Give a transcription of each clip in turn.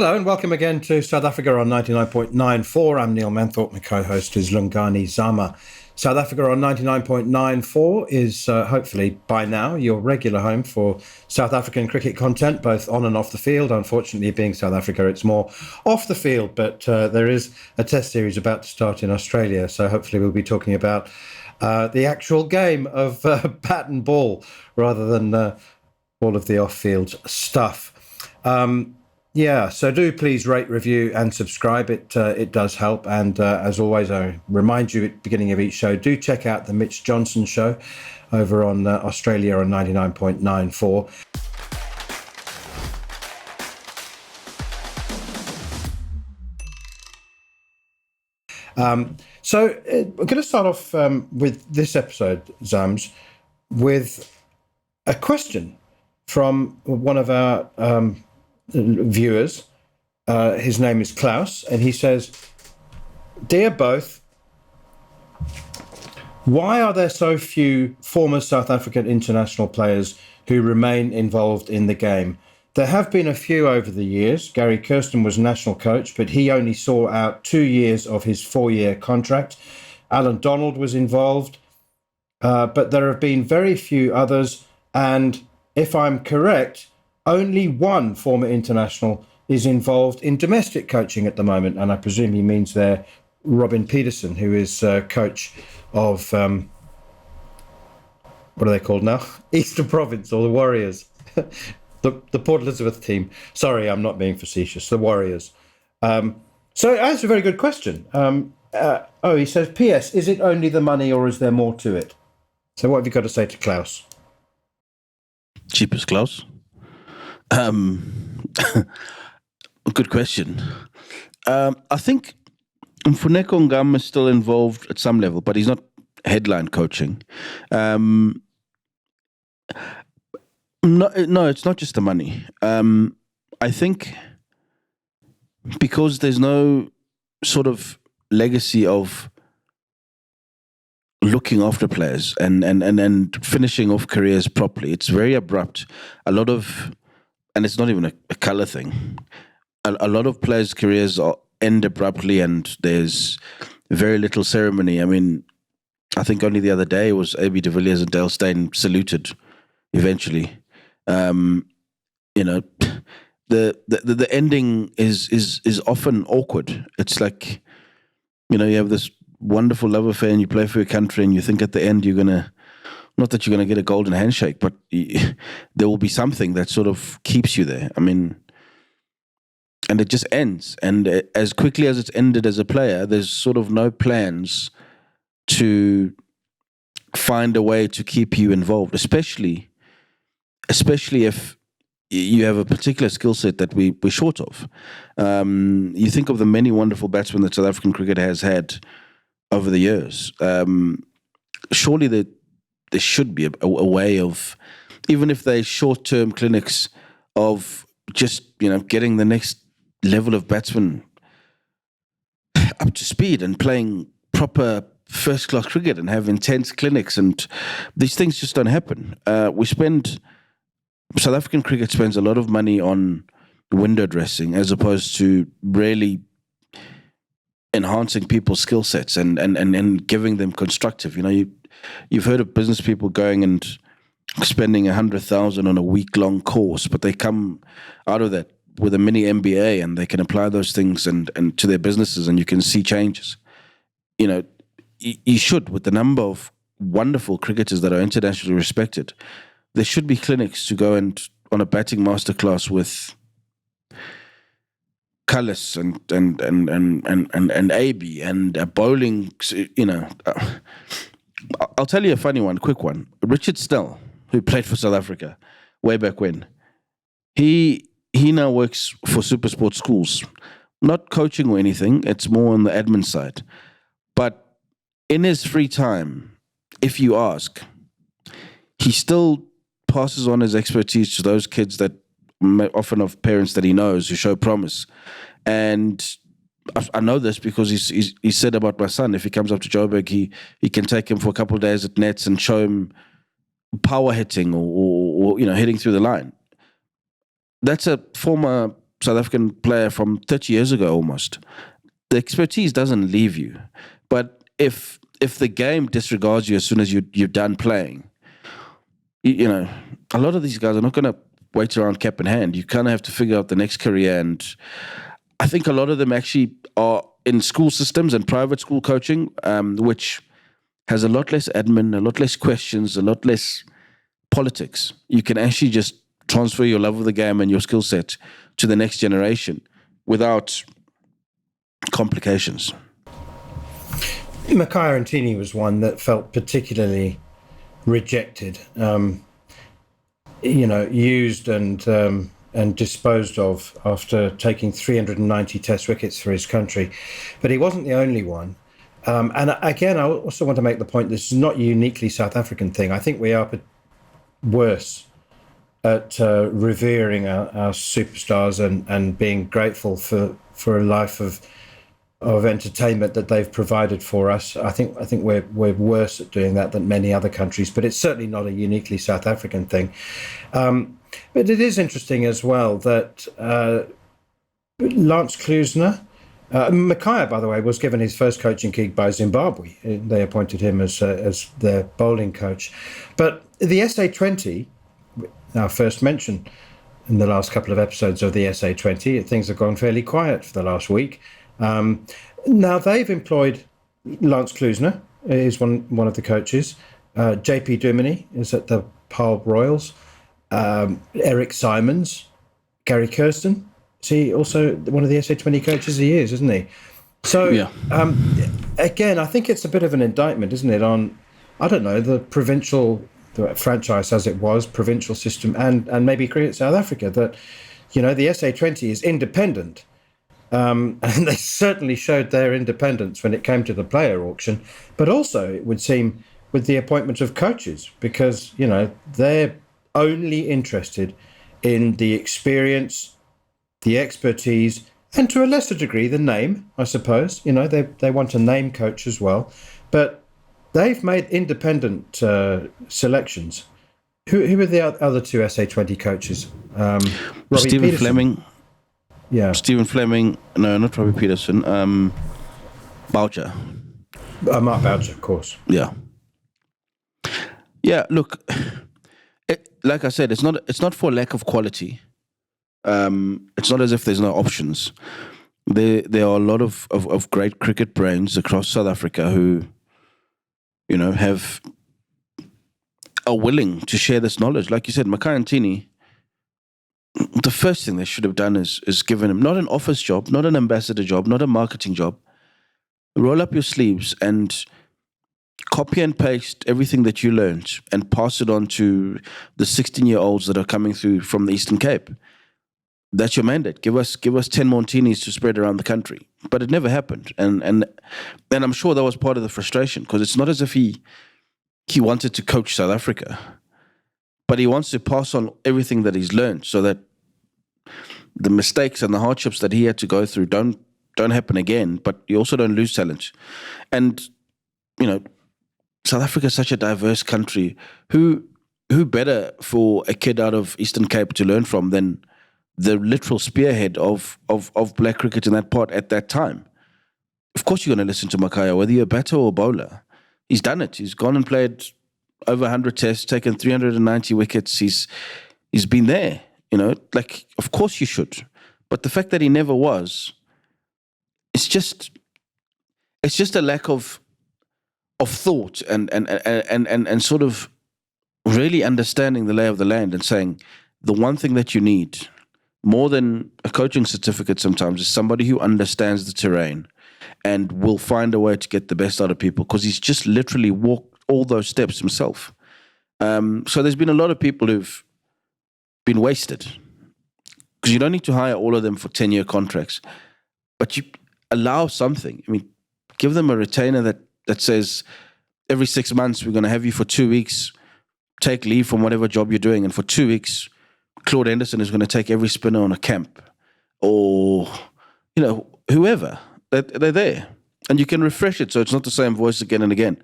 Hello and welcome again to South Africa on 99.94. I'm Neil Manthorpe. My co-host is Lungani Zama. South Africa on 99.94 is hopefully by now your regular home for South African cricket content, both on and off the field. Unfortunately, being South Africa, it's more off the field, but there is a test series about to start in Australia. So hopefully we'll be talking about the actual game of bat and ball rather than all of the off-field stuff. So do please rate, review and subscribe. It does help. And as always, I remind you at the beginning of each show, do check out the Mitch Johnson show over on Australia on 99.94. So we're going to start off with this episode, Zams, with a question from one of our viewers. His name is Klaus, and he says, "Dear both, why are there so few former South African international players who remain involved in the game? There have been a few over the years. Gary Kirsten was national coach, but he only saw out 2 years of his 4-year contract. Alan Donald was involved, but there have been very few others. And if I'm correct, only one former international is involved in domestic coaching at the moment." And I presume he means there Robin Peterson, who is coach of, what are they called now? Eastern Province, or the Warriors. the Port Elizabeth team. Sorry, I'm not being facetious. The Warriors. So that's a very good question. He says, P.S., is it only the money or is there more to it? So what have you got to say to Klaus? Cheapest Klaus? Good question. I think Mfuneko Ngam is still involved at some level, but he's not headline coaching. No, it's not just the money. I think because there's no sort of legacy of looking after players and finishing off careers properly, it's very abrupt. And it's not even a colour thing. A lot of players' careers end abruptly and there's very little ceremony. I mean, I think only the other day was A.B. de Villiers and Dale Steyn saluted eventually. The ending is often awkward. It's like, you have this wonderful love affair and you play for your country and you think at the end you're going to, not that you're going to get a golden handshake, but there will be something that sort of keeps you there. I mean, and it just ends. And as quickly as it's ended as a player, there's sort of no plans to find a way to keep you involved, especially if you have a particular skill set that we're short of. You think of the many wonderful batsmen that South African cricket has had over the years. Surely there should be a way of, even if they're short-term clinics, of just, getting the next level of batsmen up to speed and playing proper first-class cricket and have intense clinics. And these things just don't happen. South African cricket spends a lot of money on window dressing as opposed to really enhancing people's skill sets and giving them constructive. You've heard of business people going and spending 100,000 on a week-long course, but they come out of that with a mini MBA and they can apply those things and to their businesses, and you can see changes. You should, with the number of wonderful cricketers that are internationally respected, there should be clinics to go and on a batting masterclass with Cullis and AB and a bowling. I'll tell you a funny one, quick one. Richard Snell, who played for South Africa way back when, he now works for SuperSport schools, not coaching or anything. It's more on the admin side, but in his free time, if you ask, he still passes on his expertise to those kids that often of parents that he knows who show promise. And I know this because he said about my son, if he comes up to Joburg, he can take him for a couple of days at nets and show him power hitting or hitting through the line. That's a former South African player from 30 years ago almost. The expertise doesn't leave you. But if the game disregards you as soon as you're done playing, you know, a lot of these guys are not going to wait around cap in hand. You kind of have to figure out the next career. And I think a lot of them actually are in school systems and private school coaching, which has a lot less admin, a lot less questions, a lot less politics. You can actually just transfer your love of the game and your skill set to the next generation without complications. Makai Arantini was one that felt particularly rejected, used and disposed of after taking 390 Test wickets for his country. But he wasn't the only one. And again, I also want to make the point, this is not a uniquely South African thing. I think we are worse at revering our superstars and being grateful for a life of entertainment that they've provided for us. I think we're worse at doing that than many other countries, but it's certainly not a uniquely South African thing. But it is interesting as well that Lance Klusener, Mackay, by the way, was given his first coaching gig by Zimbabwe. They appointed him as their bowling coach. But the SA20, our first mention in the last couple of episodes of the SA20, things have gone fairly quiet for the last week. Now they've employed Lance Klusener, is one of the coaches. JP Duminy is at the Paarl Royals. Eric Simons, Gary Kirsten. Is he also one of the SA20 coaches? He is, isn't he? So, yeah. Again, I think it's a bit of an indictment, isn't it, on, I don't know, the franchise as it was, provincial system, and maybe Cricket South Africa, that, the SA20 is independent. And they certainly showed their independence when it came to the player auction. But also, it would seem, with the appointment of coaches, because, they're only interested in the experience, the expertise, and to a lesser degree, the name, I suppose. They want a name coach as well. But they've made independent selections. Who are the other two SA20 coaches? Stephen Fleming. Yeah. Stephen Fleming. No, not Robbie Peterson. Boucher. Mark Boucher, of course. Yeah. Yeah, look, like I said, it's not for lack of quality. It's not as if there's no options. There are a lot of great cricket brains across South Africa who, are willing to share this knowledge. Like you said, Makai Arantini, the first thing they should have done is given him not an office job, not an ambassador job, not a marketing job. Roll up your sleeves and copy and paste everything that you learned and pass it on to the 16-year-olds that are coming through from the Eastern Cape. That's your mandate. Give us 10 Montinis to spread around the country. But it never happened. And I'm sure that was part of the frustration, because it's not as if he wanted to coach South Africa, but he wants to pass on everything that he's learned so that the mistakes and the hardships that he had to go through don't happen again, but you also don't lose talent. And, South Africa is such a diverse country. Who better for a kid out of Eastern Cape to learn from than the literal spearhead of black cricket in that part at that time? Of course you're going to listen to Makai, whether you're a batter or a bowler. He's done it. He's gone and played over 100 tests, taken 390 wickets. He's been there, of course you should. But the fact that he never was, it's just a lack of thought and sort of really understanding the lay of the land and saying the one thing that you need more than a coaching certificate sometimes is somebody who understands the terrain and will find a way to get the best out of people, because he's just literally walked all those steps himself. So there's been a lot of people who've been wasted, because you don't need to hire all of them for 10-year contracts, but you allow something. I mean, give them a retainer that says every 6 months we're going to have you for 2 weeks, take leave from whatever job you're doing, and for 2 weeks Claude Henderson is going to take every spinner on a camp, or whoever. They're there, and you can refresh it so it's not the same voice again and again.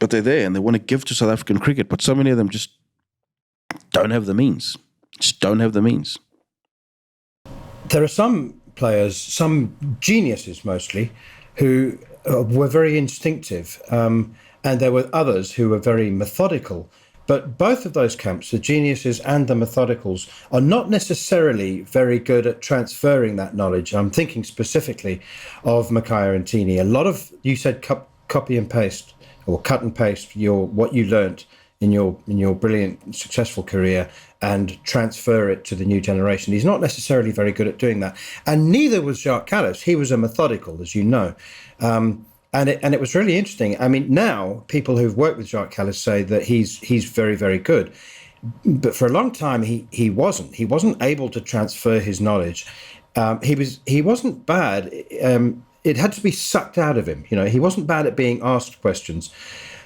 But they're there, and they want to give to South African cricket, but so many of them just don't have the means. Just don't have the means. there are some players, some geniuses mostly, who were very instinctive, and there were others who were very methodical. But both of those camps, the geniuses and the methodicals, are not necessarily very good at transferring that knowledge. I'm thinking specifically of Micaiah and Tini. A lot of, you said, copy and paste or cut and paste what you learnt in your brilliant, successful career and transfer it to the new generation. He's not necessarily very good at doing that, and neither was Jacques Callis. He was a methodical, as you know, and it was really interesting. I mean, now people who've worked with Jacques Callis say that he's very, very good, but for a long time he wasn't. He wasn't able to transfer his knowledge. He wasn't bad. It had to be sucked out of him. You know, he wasn't bad at being asked questions.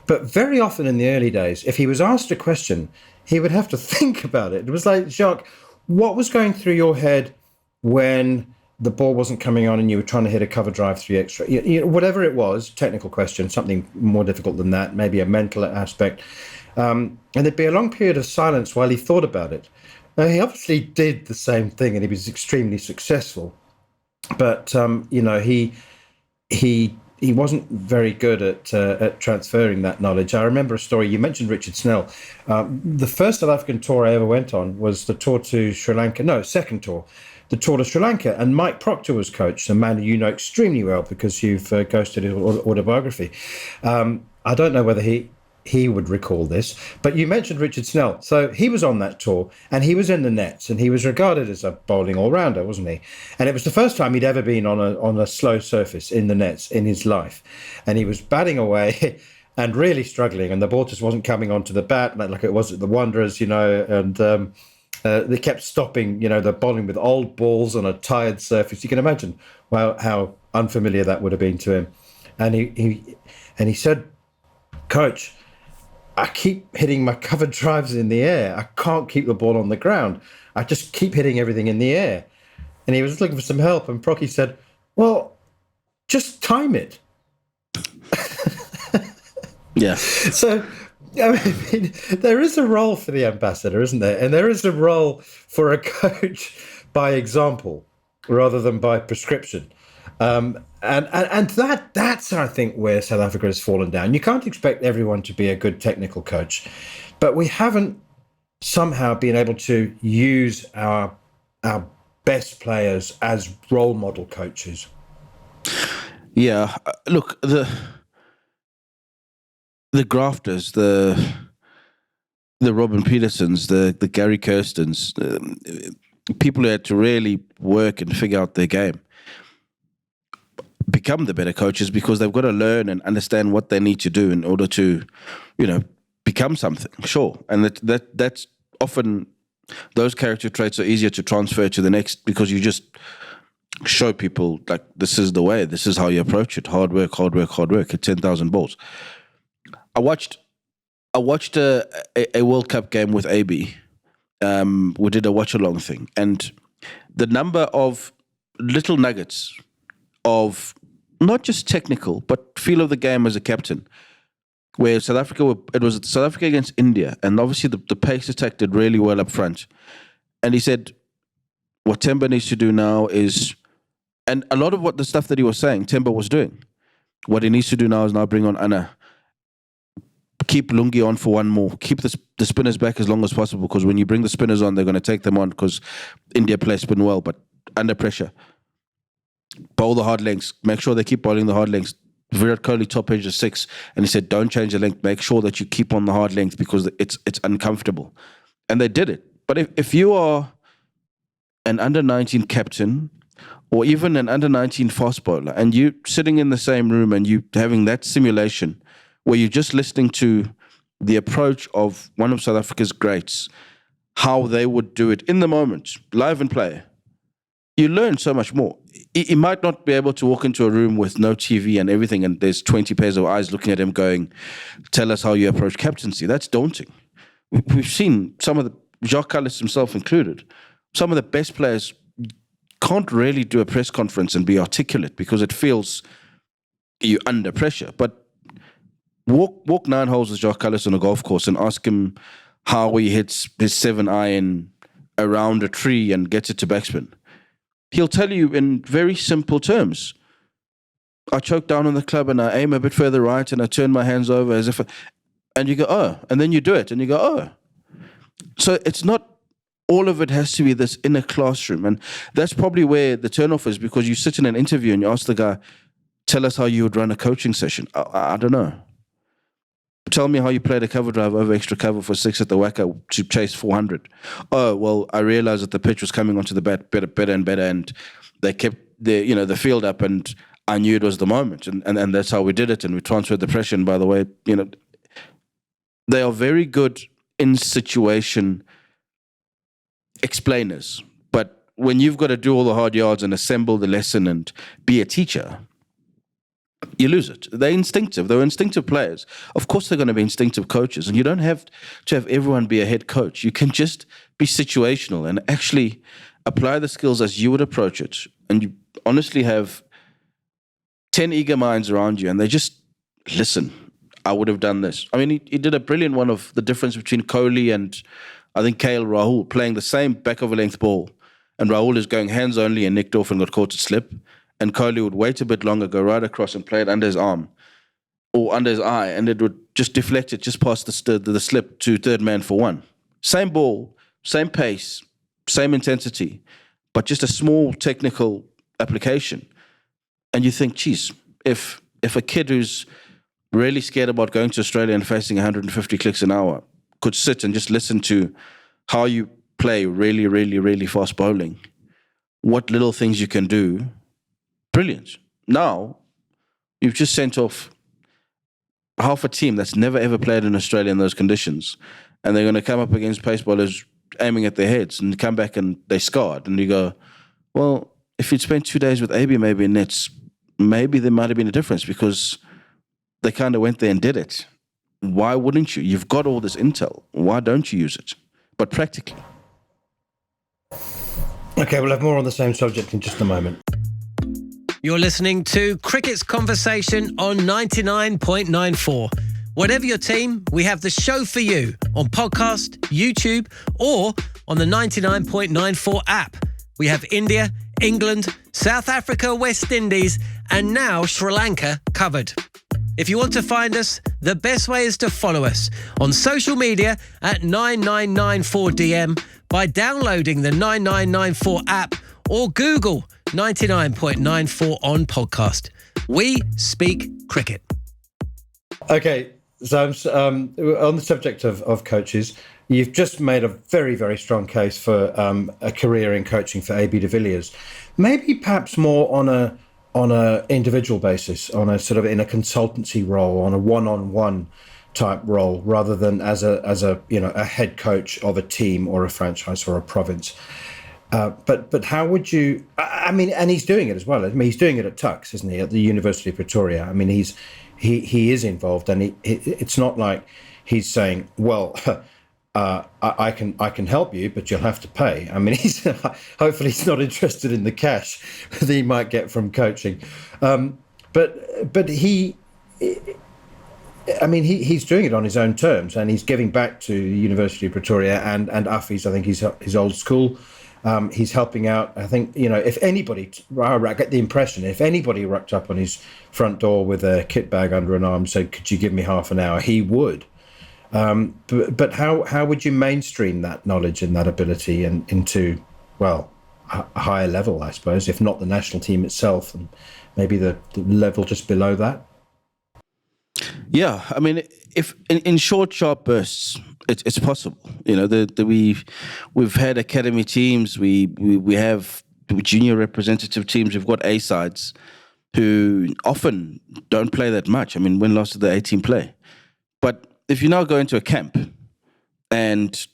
But very often in the early days, if he was asked a question, he would have to think about it. It was like, Jacques, what was going through your head when the ball wasn't coming on and you were trying to hit a cover drive 3 extra? Whatever it was, technical question, something more difficult than that, maybe a mental aspect. And there'd be a long period of silence while he thought about it. Now, he obviously did the same thing and he was extremely successful. But, he wasn't very good at transferring that knowledge. I remember a story. You mentioned Richard Snell. The first South African tour I ever went on was the tour to Sri Lanka. No, second tour, the tour to Sri Lanka. And Mike Proctor was coach, a man who you know extremely well because you've ghosted his autobiography. I don't know whether he would recall this, but you mentioned Richard Snell. So he was on that tour and he was in the nets and he was regarded as a bowling all-rounder, wasn't he? And it was the first time he'd ever been on a slow surface in the nets in his life. And he was batting away and really struggling, and the ball just wasn't coming onto the bat like it was at the Wanderers, and they kept stopping, the bowling with old balls on a tired surface. You can imagine how unfamiliar that would have been to him. And he said, "Coach, I keep hitting my covered drives in the air. I can't keep the ball on the ground. I just keep hitting everything in the air." And he was looking for some help. And Procky said, "Well, just time it." Yeah. So, I mean, there is a role for the ambassador, isn't there? And there is a role for a coach by example rather than by prescription. And that's, I think, where South Africa has fallen down. You can't expect everyone to be a good technical coach, but we haven't somehow been able to use our best players as role model coaches. Yeah, look, the grafters, the Robin Petersons, the Gary Kirstens, people who had to really work and figure out their game, become the better coaches because they've got to learn and understand what they need to do in order to, become something. Sure, and that's often, those character traits are easier to transfer to the next because you just show people like this is the way, this is how you approach it. Hard work, hit 10,000 balls. I watched a World Cup game with AB. We did a watch along thing, and the number of little nuggets of not just technical, but feel of the game as a captain, where South Africa it was South Africa against India, and obviously the pace attack did really well up front. And he said, what Temba needs to do now is, and a lot of what the stuff that he was saying, Temba was doing. What he needs to do now is now bring on Anna. Keep Lungi on for one more. Keep the spinners back as long as possible, because when you bring the spinners on, they're going to take them on because India play spin well, but under pressure. Bowl the hard lengths. Make sure they keep bowling the hard lengths. Virat Kohli top edge is 6, and he said, don't change the length. Make sure that you keep on the hard length because it's uncomfortable. And they did it. But if you are an under-19 captain or even an under-19 fast bowler and you sitting in the same room and you having that simulation where you're just listening to the approach of one of South Africa's greats, how they would do it in the moment, live and play, you learn so much more. He might not be able to walk into a room with no TV and everything and there's 20 pairs of eyes looking at him going, tell us how you approach captaincy. That's daunting. We've seen some of the, Jacques Callis himself included, some of the best players can't really do a press conference and be articulate because it feels you're under pressure. But walk 9 holes with Jacques Callis on a golf course and ask him how he hits his 7 iron around a tree and gets it to backspin. he'll tell you in very simple terms. I choke down on the club and I aim a bit further right and I turn my hands over as if, and you go, oh, and then you do it and you go, oh. So it's not all of it has to be this in a classroom. And that's probably where the turnoff is, because you sit in an interview and you ask the guy, tell us how you would run a coaching session. I don't know. Tell me how you played a cover drive over extra cover for 6 at the whacker to chase 400. Oh, well, I realized that the pitch was coming onto the bat better and better, and they kept the field up, and I knew it was the moment, and that's how we did it, and we transferred the pressure. And by the way, they are very good in situation explainers, but when you've got to do all the hard yards and assemble the lesson and be a teacher, you lose it. They're instinctive. They're instinctive players. Of course, they're going to be instinctive coaches, and you don't have to have everyone be a head coach. You can just be situational and actually apply the skills as you would approach it. And you honestly have 10 eager minds around you, and they just listen. I would have done this. I mean, he did a brilliant one of the difference between Kohli and I think Rahul playing the same back of a length ball, and Rahul is going hands only and nicked off and got caught to slip. And Kohli would wait a bit longer, go right across and play it under his arm or under his eye, and it would just deflect it just past the slip to third man for one. Same ball, same pace, same intensity, but just a small technical application. And you think, geez, if a kid who's really scared about going to Australia and facing 150 clicks an hour could sit and just listen to how you play really, really, really fast bowling, what little things you can do, brilliant. Now, you've just sent off half a team that's never ever played in Australia in those conditions, and they're going to come up against pace bowlers aiming at their heads and come back and they're scarred. And you go, well, if you'd spent 2 days with AB maybe in nets, maybe there might have been a difference, because they kind of went there and did it. Why wouldn't you? You've got all this intel. Why don't you use it? But practically. Okay, we'll have more on the same subject in just a moment. You're listening to Cricket's Conversation on 99.94. Whatever your team, we have the show for you on podcast, YouTube, or on the 99.94 app. We have India, England, South Africa, West Indies, and now Sri Lanka covered. If you want to find us, the best way is to follow us on social media at 9994DM by downloading the 9994 app or Google 99.94 on podcast. We speak cricket. Okay, so on the subject of coaches, you've just made a very, very strong case for a career in coaching for AB de Villiers. Maybe perhaps more on a individual basis, on a sort of in a consultancy role, on a one-on-one type role, rather than as a head coach of a team or a franchise or a province. But how would you? I mean, and he's doing it as well. I mean, he's doing it at Tux, isn't he? At the University of Pretoria. I mean, he is involved, and it's not like he's saying, well, I can help you, but you'll have to pay. I mean, hopefully he's not interested in the cash that he might get from coaching. But he. I mean, he's doing it on his own terms, and he's giving back to the University of Pretoria and Affi's. I think his old school. He's helping out. I think, if anybody, I get the impression, if anybody rocked up on his front door with a kit bag under an arm and said, could you give me half an hour, he would. But how would you mainstream that knowledge and that ability into, well, a higher level, I suppose, if not the national team itself, and maybe the level just below that? Yeah, I mean, if in short, sharp bursts, it's possible. We've had academy teams, we have junior representative teams. We've got A sides who often don't play that much. I mean, when last did the A team play? But if you now go into a camp and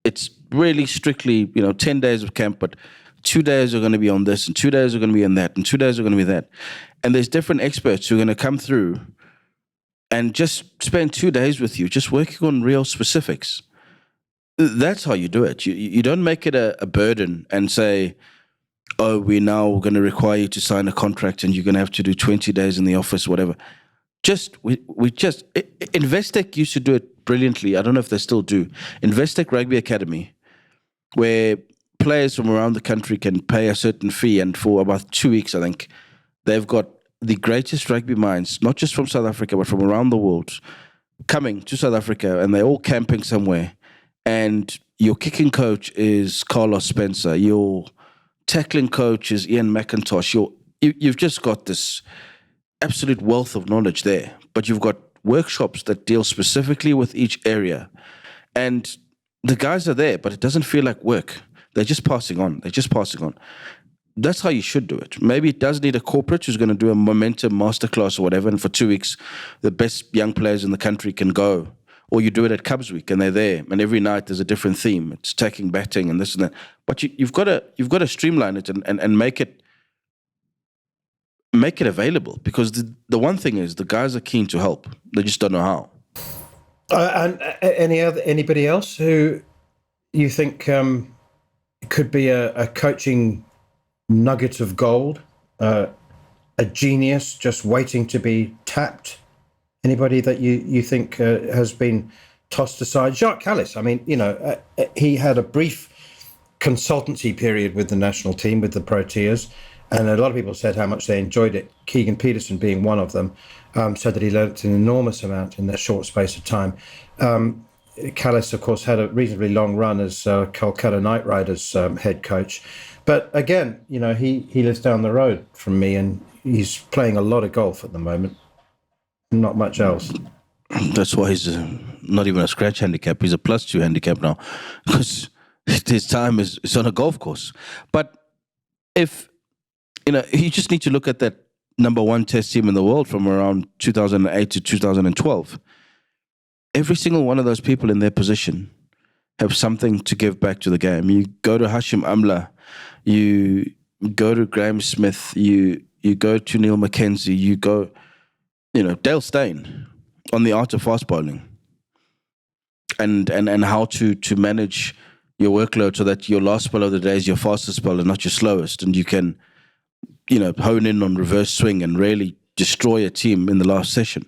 it's really strictly 10 days of camp, but 2 days are going to be on this, and 2 days are going to be on that, and 2 days are going to be that, and there's different experts who are going to come through and just spend 2 days with you, just working on real specifics. That's how you do it. You don't make it a burden and say, oh, we're now going to require you to sign a contract and you're going to have to do 20 days in the office, whatever. Investec used to do it brilliantly. I don't know if they still do. Investec Rugby Academy, where players from around the country can pay a certain fee, and for about 2 weeks, I think, they've got the greatest rugby minds, not just from South Africa, but from around the world, coming to South Africa, and they're all camping somewhere. And your kicking coach is Carlos Spencer. Your tackling coach is Ian McIntosh. You've just got this absolute wealth of knowledge there. But you've got workshops that deal specifically with each area. And the guys are there, but it doesn't feel like work. They're just passing on. That's how you should do it. Maybe it does need a corporate who's going to do a momentum masterclass or whatever, and for 2 weeks, the best young players in the country can go. Or you do it at Cubs Week, and they're there, and every night there's a different theme. It's attacking, batting, and this and that. But you've got to streamline it and make it available, because the one thing is the guys are keen to help. They just don't know how. And anybody else who you think could be a coaching nugget of gold, a genius just waiting to be tapped? Anybody that you think has been tossed aside? Jacques Kallis, I mean, he had a brief consultancy period with the national team, with the Proteas, and a lot of people said how much they enjoyed it. Keegan Peterson being one of them, said that he learnt an enormous amount in that short space of time. Kallis, of course, had a reasonably long run as Calcutta Knight Riders head coach. But again, he lives down the road from me, and he's playing a lot of golf at the moment. Not much else. That's why he's not even a scratch handicap. He's a +2 handicap now, because his time is on a golf course. But if, you just need to look at that number one test team in the world from around 2008 to 2012. Every single one of those people in their position have something to give back to the game. You go to Hashim Amla, you go to Graham Smith, you go to Neil McKenzie, you go, Dale Steyn on the art of fast bowling and how to manage your workload so that your last spell of the day is your fastest spell and not your slowest, and you can, hone in on reverse swing and really destroy a team in the last session.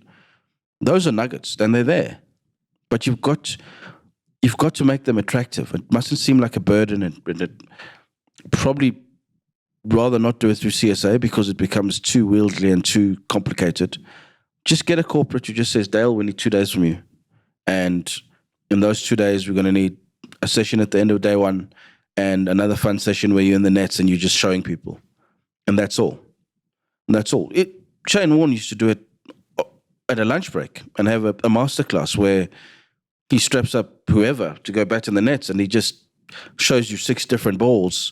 Those are nuggets, and they're there. But you've got to make them attractive. It mustn't seem like a burden, and probably rather not do it through CSA because it becomes too wieldy and too complicated. Just get a corporate who just says, Dale, we need 2 days from you. And in those 2 days, we're going to need a session at the end of day one and another fun session where you're in the nets and you're just showing people. And that's all. Shane Warne used to do it at a lunch break and have a masterclass where he straps up whoever to go bat in the nets, and he just shows you 6 different balls.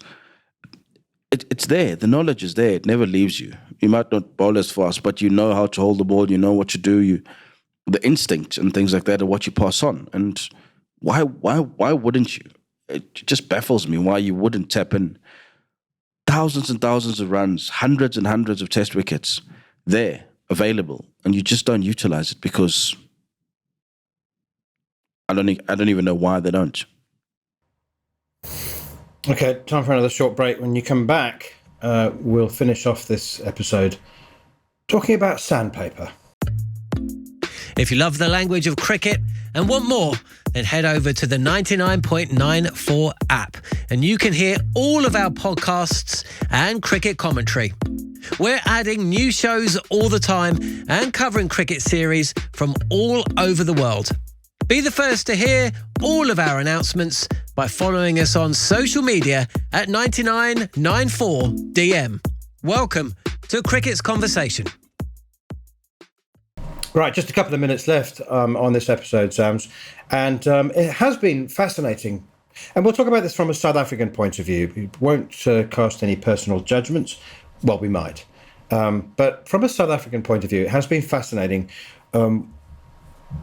It's there. The knowledge is there. It never leaves you. You might not bowl as fast, but you know how to hold the ball. You know what to do. The instinct and things like that are what you pass on. And why wouldn't you? It just baffles me why you wouldn't tap in thousands and thousands of runs, hundreds and hundreds of test wickets there, available, and you just don't utilize it because I don't even know why they don't. Okay, time for another short break. When you come back, we'll finish off this episode talking about sandpaper. If you love the language of cricket and want more, then head over to the 99.94 app and you can hear all of our podcasts and cricket commentary. We're adding new shows all the time and covering cricket series from all over the world. Be the first to hear all of our announcements by following us on social media at 9994DM. Welcome to Cricket's Conversation. Right, just a couple of minutes left on this episode, Sams. And it has been fascinating. And we'll talk about this from a South African point of view. We won't cast any personal judgments. Well, we might. But from a South African point of view, it has been fascinating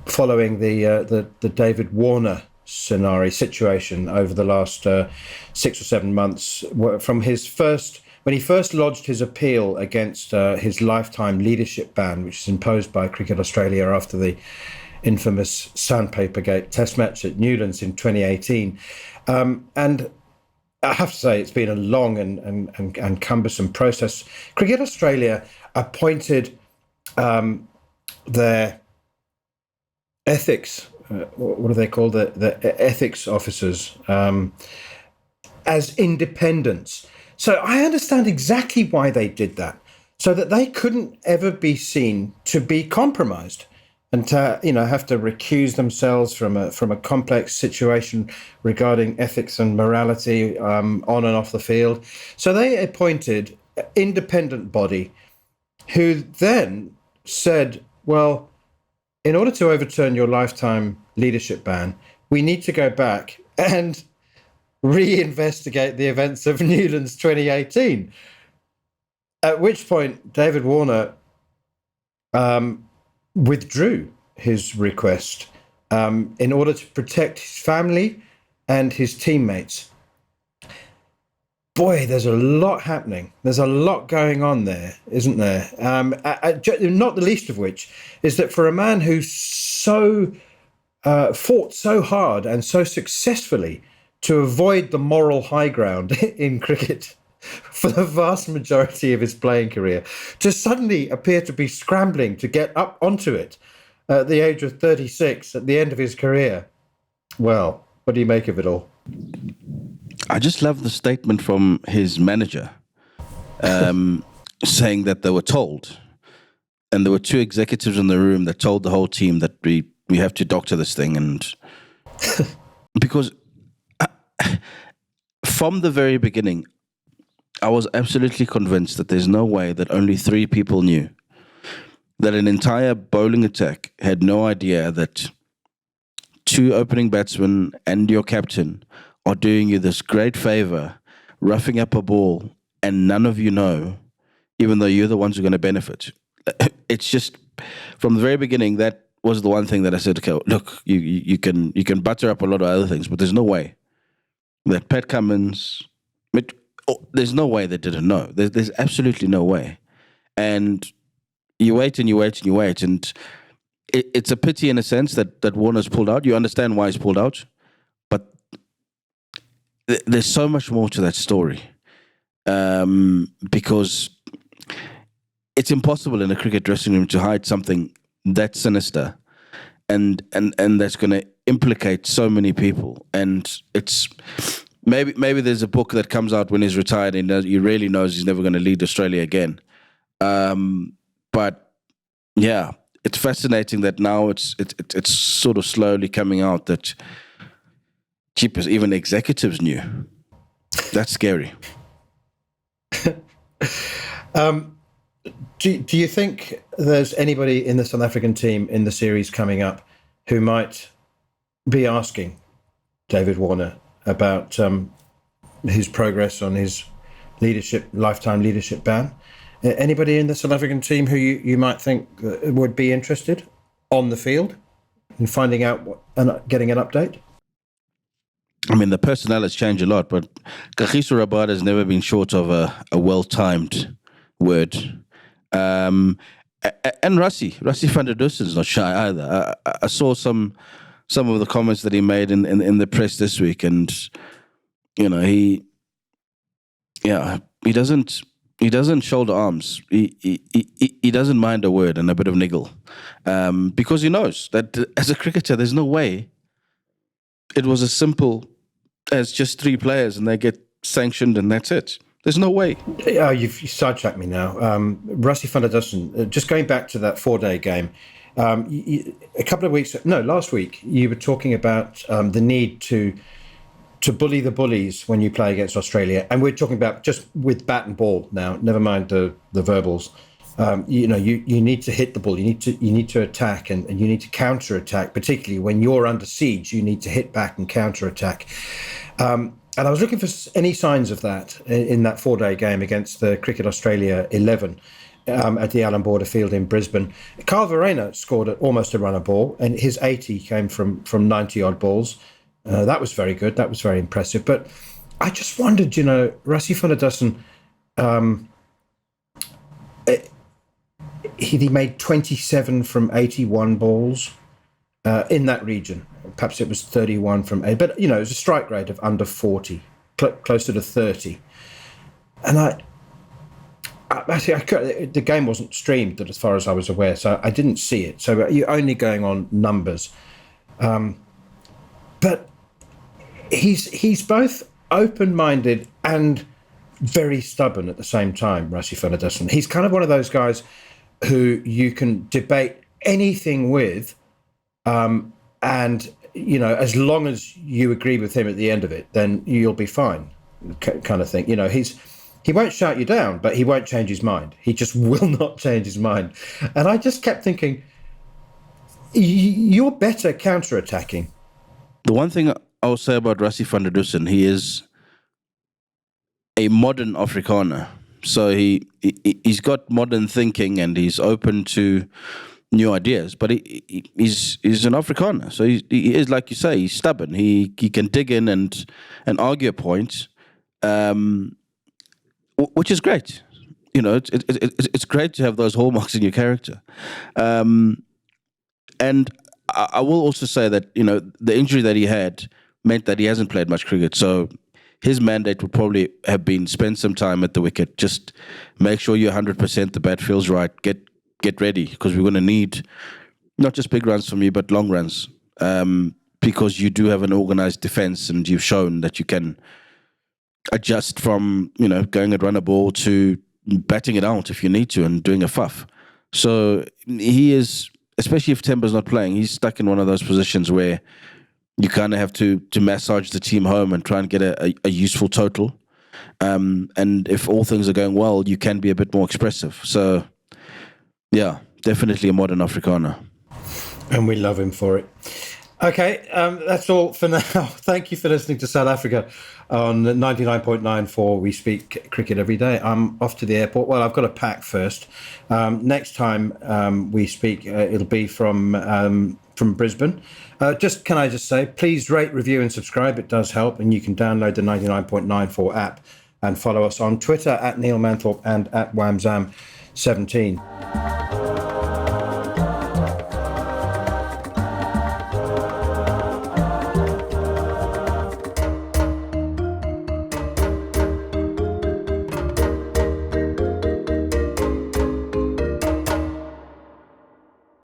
following the David Warner situation over the last 6 or 7 months, from when he first lodged his appeal against his lifetime leadership ban, which is imposed by Cricket Australia after the infamous Sandpaper Gate Test match at Newlands in 2018. And I have to say, it's been a long and cumbersome process. Cricket Australia appointed their ethics, what are they called? The ethics officers as independents. So I understand exactly why they did that, so that they couldn't ever be seen to be compromised and to, have to recuse themselves from a complex situation regarding ethics and morality on and off the field. So they appointed an independent body who then said, well, in order to overturn your lifetime leadership ban, we need to go back and reinvestigate the events of Newlands 2018. At which point, David Warner withdrew his request in order to protect his family and his teammates. Boy, there's a lot happening. There's a lot going on there, isn't there? Not the least of which is that for a man who fought so hard and so successfully to avoid the moral high ground in cricket for the vast majority of his playing career, to suddenly appear to be scrambling to get up onto it at the age of 36 at the end of his career. Well, what do you make of it all? I just love the statement from his manager saying that they were told, and there were two executives in the room that told the whole team that we have to doctor this thing. And because from the very beginning, I was absolutely convinced that there's no way that only 3 people knew that an entire bowling attack had no idea that 2 opening batsmen and your captain are doing you this great favor, roughing up a ball, and none of you know, even though you're the ones who are going to benefit. It's just, from the very beginning, that was the one thing that I said, okay, look, you can butter up a lot of other things, but there's no way that Pat Cummins, there's no way they didn't know. There's absolutely no way. And you wait and you wait and you wait, and it's a pity in a sense that Warner's pulled out. You understand why he's pulled out, but there's so much more to that story, because it's impossible in a cricket dressing room to hide something that sinister and that's going to implicate so many people. And it's maybe there's a book that comes out when he's retired and he really knows he's never going to lead Australia again. But yeah, it's fascinating that now it's sort of slowly coming out that cheapers, even executives knew. That's scary. Do you think there's anybody in the South African team in the series coming up who might be asking David Warner about his progress on his lifetime leadership ban? Anybody in the South African team who you might think would be interested on the field in finding out and getting an update? I mean, the personnel has changed a lot, but Kagiso Rabada has never been short of a well-timed word. And Rassie van der Dussen is not shy either. I saw some of the comments that he made in the press this week, and he doesn't shoulder arms. He doesn't mind a word and a bit of niggle, because he knows that as a cricketer, there's no way it was as simple as just 3 players and they get sanctioned and that's it. There's no way. You've sidetracked me now. Rassie van der Dussen, just going back to that 4-day game, last week, you were talking about the need to bully the bullies when you play against Australia. And we're talking about just with bat and ball now, never mind the verbals. You need to hit the ball. You need to attack and you need to counter attack, particularly when you're under siege. You need to hit back and counter attack. And I was looking for any signs of that in that 4-day game against the Cricket Australia 11 at the Allan Border Field in Brisbane. Carl Verreynne scored almost a run a ball, and his 80 came from 90-odd balls. That was very good. That was very impressive. But I just wondered, Rassie van der Dussen, he made 27 from 81 balls in that region. Perhaps it was 31 from 8, but it was a strike rate of under 40, closer to 30. And the game wasn't streamed as far as I was aware, so I didn't see it. So you're only going on numbers. But he's both open-minded and very stubborn at the same time, Rassi Finlayson. He's kind of one of those guys who you can debate anything with, and as long as you agree with him at the end of it, then you'll be fine, kind of thing. He won't shout you down, but he won't change his mind. He just will not change his mind. And I just kept thinking, you're better counter-attacking. The one thing I'll say about Rassi Finlayson, he is a modern Afrikaner. So he's got modern thinking and he's open to new ideas, but he's an Afrikaner. So he is, like you say, he's stubborn. He can dig in and argue a point, which is great. It's great to have those hallmarks in your character. And I will also say that, the injury that he had meant that he hasn't played much cricket. So his mandate would probably have been spend some time at the wicket, just make sure you're 100%, the bat feels right, get ready, because we're going to need not just big runs from you, but long runs, because you do have an organized defense and you've shown that you can adjust from, going and run a ball to batting it out if you need to and doing a fuff. So he is, especially if Temba's not playing, he's stuck in one of those positions where you kind of have to massage the team home and try and get a useful total. And if all things are going well, you can be a bit more expressive. So, yeah, definitely a modern Afrikaner. And we love him for it. Okay, that's all for now. Thank you for listening to South Africa on 99.94. We speak cricket every day. I'm off to the airport. Well, I've got to pack first. Next time we speak, it'll be from Brisbane. Can I just say, please rate, review and subscribe. It does help. And you can download the 99.94 app and follow us on Twitter at Neil Manthorpe and at WhamZam17.